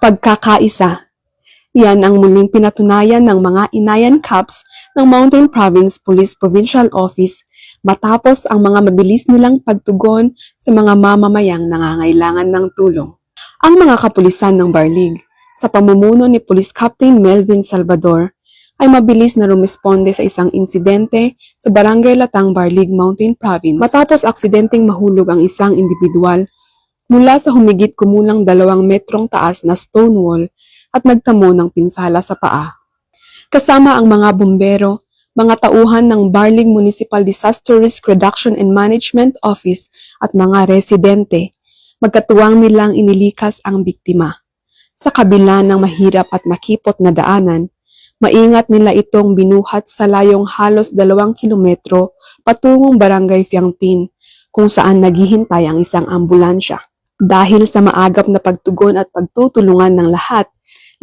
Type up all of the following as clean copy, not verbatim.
Pagkakaisa. Yan ang muling pinatunayan ng mga Inayan Cups ng Mountain Province Police Provincial Office matapos ang mga mabilis nilang pagtugon sa mga mamamayang nangangailangan ng tulong. Ang mga kapulisan ng Barlig, sa pamumuno ni Police Captain Melvin Salvador, ay mabilis na rumisponde sa isang insidente sa Barangay Latang, Barlig, Mountain Province matapos aksidenteng mahulog ang isang individual mula sa humigit kumulang 2 metrong taas na stone wall at nagtamo ng pinsala sa paa. Kasama ang mga bumbero, mga tauhan ng Barlig Municipal Disaster Risk Reduction and Management Office at mga residente, magkatuwang nilang inilikas ang biktima. Sa kabila ng mahirap at makipot na daanan, maingat nila itong binuhat sa layong halos 2 kilometro patungong Barangay Fiangtin, kung saan naghihintay ang isang ambulansya. Dahil sa maagap na pagtugon at pagtutulungan ng lahat,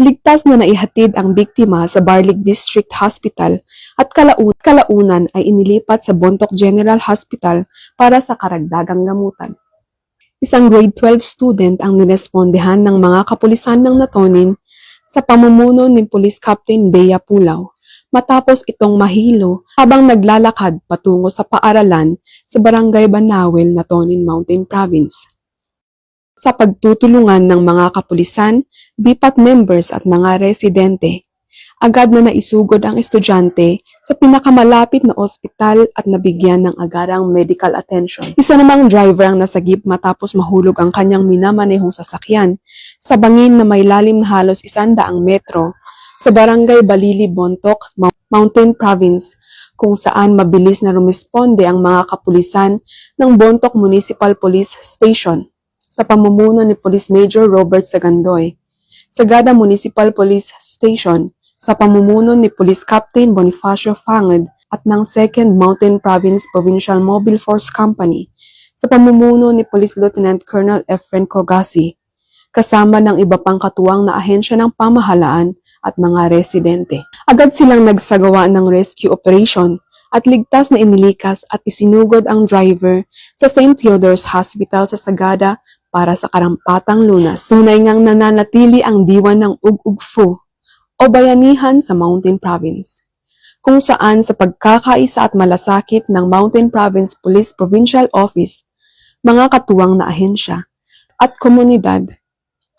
ligtas na naihatid ang biktima sa Barlig District Hospital at kalaunan ay inilipat sa Bontoc General Hospital para sa karagdagang gamutan. Isang grade 12 student ang nirespondehan ng mga kapulisan ng Natonin sa pamumuno ni Police Captain Bea Pulaw matapos itong mahilo habang naglalakad patungo sa paaralan sa Barangay Banawel, Natonin Mountain Province. Sa pagtutulungan ng mga kapulisan, BIPAT members at mga residente, agad na naisugod ang estudyante sa pinakamalapit na ospital at nabigyan ng agarang medical attention. Isa namang driver ang nasagip matapos mahulog ang kanyang minamanehong sasakyan sa bangin na may lalim na halos 100 metro sa Barangay Balili, Bontoc, Mountain Province, kung saan mabilis na rumisponde ang mga kapulisan ng Bontoc Municipal Police Station sa pamumuno ni Police Major Robert Sagandoy, Sagada Municipal Police Station sa pamumuno ni Police Captain Bonifacio Fangad at ng 2nd Mountain Province Provincial Mobile Force Company sa pamumuno ni Police Lieutenant Colonel Efren Cogasi, kasama ng iba pang katuwang na ahensya ng pamahalaan at mga residente. Agad silang nagsagawa ng rescue operation at ligtas na inilikas at isinugod ang driver sa St. Theodore's Hospital sa Sagada para sa karampatang lunas. Tunay ngang nananatili ang diwan ng Ug-Ug-Fu o bayanihan sa Mountain Province, kung saan sa pagkakaisa at malasakit ng Mountain Province Police Provincial Office, mga katuwang na ahensya at komunidad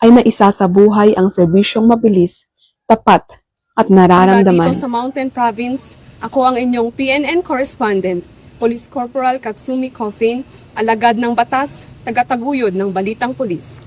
ay naisasabuhay ang serbisyong mabilis, tapat at nararamdaman. Dito sa Mountain Province, ako ang inyong PNN correspondent, Police Corporal Katsumi Coffin, alagad ng batas, tagataguyod ng Balitang Pulis.